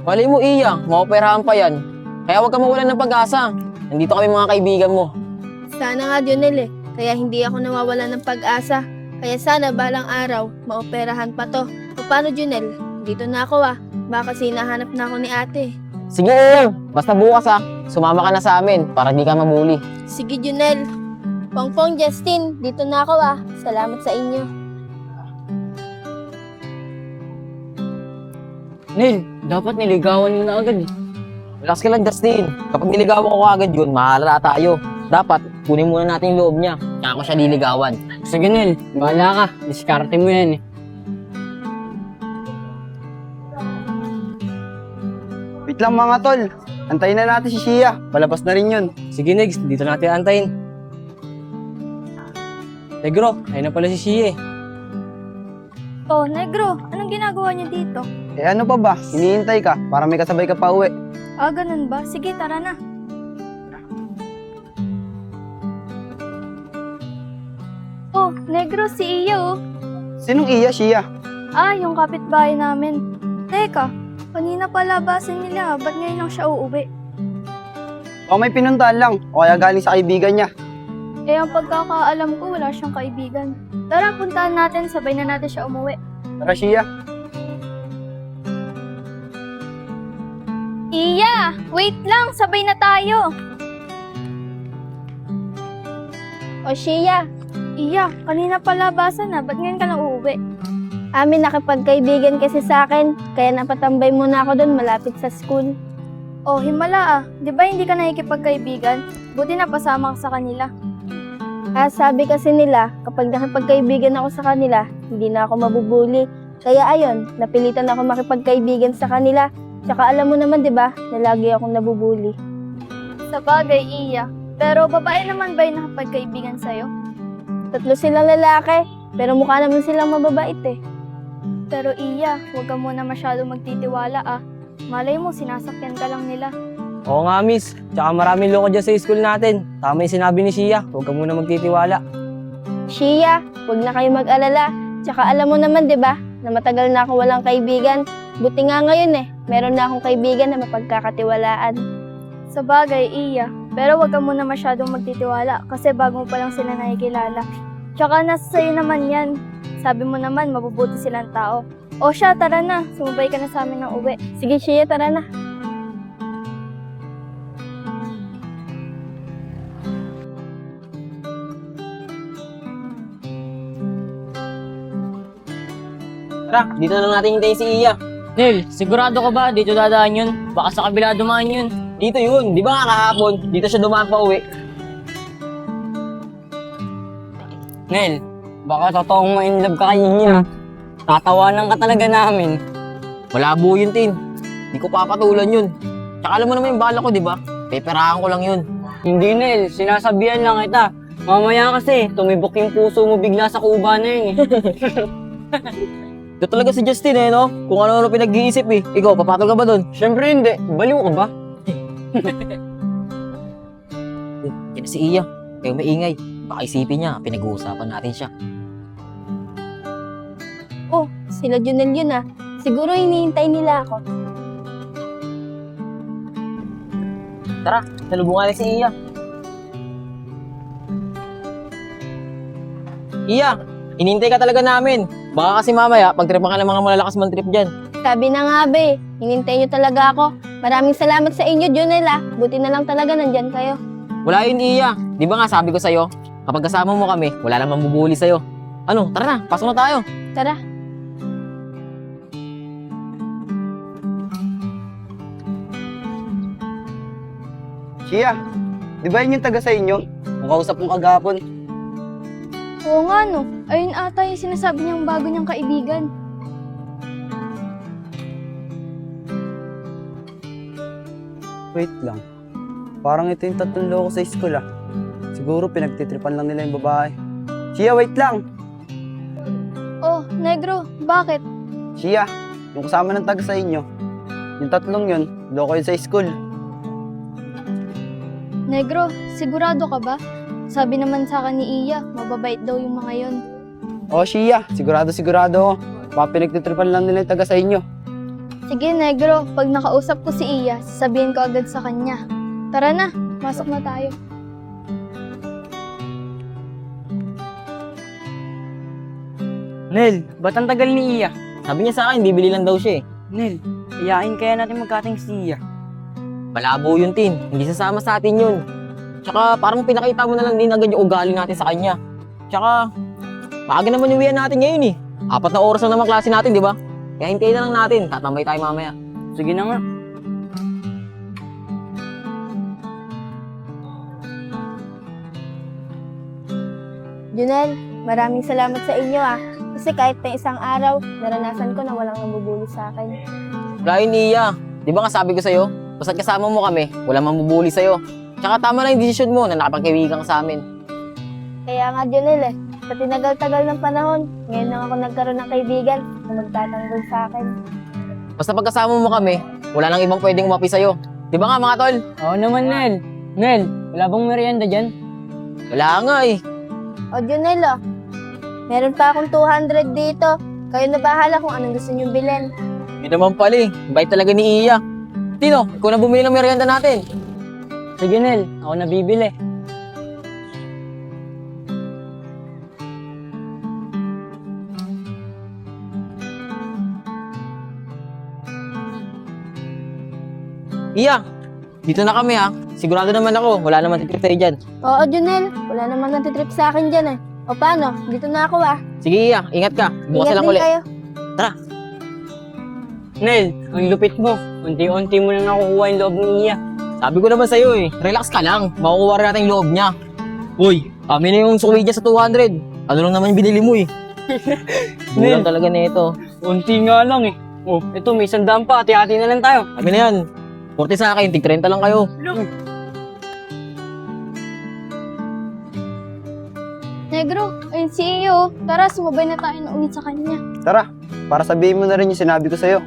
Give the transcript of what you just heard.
Malay mo, Iya, maoperahan pa yan. Kaya huwag ka mawalan ng pag-asa. Nandito kami mga kaibigan mo. Sana nga, Junel Kaya hindi ako nawawalan ng pag-asa. Kaya sana balang araw, maoperahan pa to. O paano, Junel? Dito na ako Baka sinahanap na ako ni ate. Sige, Iya. Basta bukas sumama ka na sa amin para di ka mabuli. Sige, Junel. Pongpong, Justin, dito na ako Salamat sa inyo. Nel, dapat niligawan mo na agad. Relax ka lang, Justin. Kapag niligawan ko agad yun, mahalala tayo. Dapat, kunin muna natin yung loob niya. Kaya ako siya niligawan. Sige, Nel, bahala ka. Diskarte mo yan Wait lang mga tol. Antayin na natin si Shia. Palabas na rin yun. Sige, Negs, dito natin antayin. Negro, ayun na pala si Shia Oh, Negro, anong ginagawa niyo dito? Eh ano pa ba? Hinihintay ka para may kasabay ka pa uwi. Ganun ba? Sige, tara na. Oh, Negro, si Iyo. Sinong iya, Shia? Yung kapitbahay namin. Teka, kanina pa labasan nila. Ba't ngayon lang siya uuwi? O may pinuntahan lang o kaya galing sa kaibigan niya. Ang pagkakaalam ko, wala siyang kaibigan. Tara, puntahan natin. Sabay na natin siya umuwi. Tara, Shia. Iya! Wait lang! Sabay na tayo! O, Shia. Iya, kanina pa labasan Ba't ngayon ka lang uuwi? Amin nakipagkaibigan kasi sa akin, kaya napatambay muna ako doon malapit sa school. Oh, himala Di ba hindi ka nakikipagkaibigan? Buti na pasama ka sa kanila. Sabi kasi nila, kapag nakipagkaibigan ako sa kanila, hindi na ako mabubuli. Kaya ayun, napilitan ako makipagkaibigan sa kanila. Tsaka alam mo naman, di ba, na lagi akong nabubuli. Sa bagay, Iya. Pero babae naman ba yung nakipagkaibigan sa'yo? 3 silang lalaki, pero mukha naman silang mababait Pero Iya, huwag ka muna masyado magtitiwala Malay mo, sinasakyan ka lang nila. Oo nga, miss. Tsaka maraming loko dyan sa school natin. Tama yung sinabi ni Shia, huwag ka muna magtitiwala. Shia, huwag na kayo mag-alala. Tsaka alam mo naman, di ba, na matagal na akong walang kaibigan. Buti nga ngayon meron na akong kaibigan na mapagkakatiwalaan. Sa bagay, Iya. Pero huwag ka muna masyadong magtitiwala kasi bago mo pa lang sila nakikilala. Tsaka nasa sa'yo naman yan. Sabi mo naman, mabubuti silang tao. O siya, tara na. Sumabay ka na sa amin ng uwi. Sige, Shia, tara na. Tara, dito na lang natin hintayin si Iya. Nel, sigurado ka ba dito dadaan yun? Baka sa kabila dumaan yun. Dito yun. Di ba nga kahapon? Dito siya dumaan pa uwi. Nel, baka totoong ma-inlove ka kay Inya. Tatawanan ka talaga namin. Malabo yun, Tin. Di ko papatulan yun. Tsaka alam mo naman yung bala ko, di ba? Peperahan ko lang yun. Hindi, Nel, sinasabihan lang kita. Mamaya kasi, tumibok yung puso mo bigla sa kuba na yun Ito talaga si Justin no? Kung ano-ano pinag-iisip Ikaw, papatol ka ba doon? Siyempre hindi, baliw ka ba? Yan si Iya. Kayo maingay. Baka isipin niya, pinag-uusapan natin siya. Oh, sila Junel yun Siguro hinihintay nila ako. Tara, salubungan natin si Iya. Iya, hinihintay ka talaga namin. Baka kasi mamaya, pagtripan ka ng mga malalakas man trip dyan. Sabi na nga be, hinintay nyo talaga ako. Maraming salamat sa inyo, Junel Buti na lang talaga nandyan kayo. Wala yun, Iya. Di ba nga sabi ko sa'yo, kapag kasama mo kami, wala namang mabubuli sa'yo. Ano, tara na, pasok na tayo. Tara. Shia, di ba yun yung taga sa inyo? Ang kausap mo kagapon. Oo nga ayun ata yung sinasabi niyang bago niyang kaibigan. Wait lang. Parang ito yung 3 loko sa school Siguro pinagtitripan lang nila yung babae. Shia, wait lang! Oh, Negro, bakit? Shia, yung kasama ng taga sa inyo. Yung 3 yun, loko yun sa school. Negro, sigurado ka ba? Sabi naman sa akin ni Iya, mababait daw yung mga yon. Oh, Shia, sigurado ako. Baka pinagtitripan lang nila yung taga sa inyo. Sige, Negro. Pag nakausap ko si Iya, sasabihin ko agad sa kanya. Tara na, masok na tayo. Nel, ba't ang tagal ni Iya? Sabi niya sa akin, bibili lang daw siya eh. Nel, iyain kaya natin magkating si Iya. Malabo yun, Tin. Hindi sasama sa atin yun. Tsaka parang pinakita mo na lang din agad yung ugali natin sa kanya. Tsaka, maaga naman yung uwian natin ngayon eh. 4 na oras na naman klase natin, di ba? Kaya hintayin na lang natin. Tatambay tayo mamaya. Sige na nga. Junel, maraming salamat sa inyo Kasi kahit na isang araw, naranasan ko na walang nabubuli sa akin. Wala yun, Iya. Di ba nga sabi ko sa'yo, basta't kasama mo kami, walang mamubuli sa'yo. Tsaka tama lang yung desisyon mo na nakapagkaibigan ka sa amin. Kaya nga, Junel sa tinagal-tagal ng panahon, ngayon lang ako nagkaroon ng kaibigan na magtatanggol sa akin. Basta pagkasama mo kami, wala nang ibang pwedeng umapi sa'yo. Di ba nga mga tol? Oo naman, Nel. Nel, wala bang merienda dyan? Wala nga eh. O, Junel meron pa akong 200 dito. Kayo na bahala kung anong gusto niyong bilhin. Yun naman pala eh. Bait talaga ni Iya. Tino, ikaw na bumili ng merienda natin. Sige, Nel. Ako na bibili. Iya, dito na kami ha. Sigurado naman ako, wala naman titrip sa'yo dyan. Oo, Junel. Wala naman natitrip sa akin dyan O paano? Dito na ako Sige Iya, ingat ka. Bukas Ingat lang din ulit. kayo. Nel, ang lupit mo. Unti-unti mo na nakukuha yung loob ni Iya. Sabi ko naman sa'yo eh, relax ka lang. Makukuha rin natin yung loob niya. Uy, kami na yung suwi dyan sa 200. Ano lang naman yung binili mo eh. Bulan talaga na ito. Unti nga lang eh. Oh, ito may 100 pa. Hati-hati na lang tayo. Sabi na yan. 40 sa akin, tig 30 lang kayo. Negro, ayun si Iyo. Tara, sumabay na tayo na ulit sa kanya. Tara, para sabihin mo na rin yung sinabi ko sa'yo.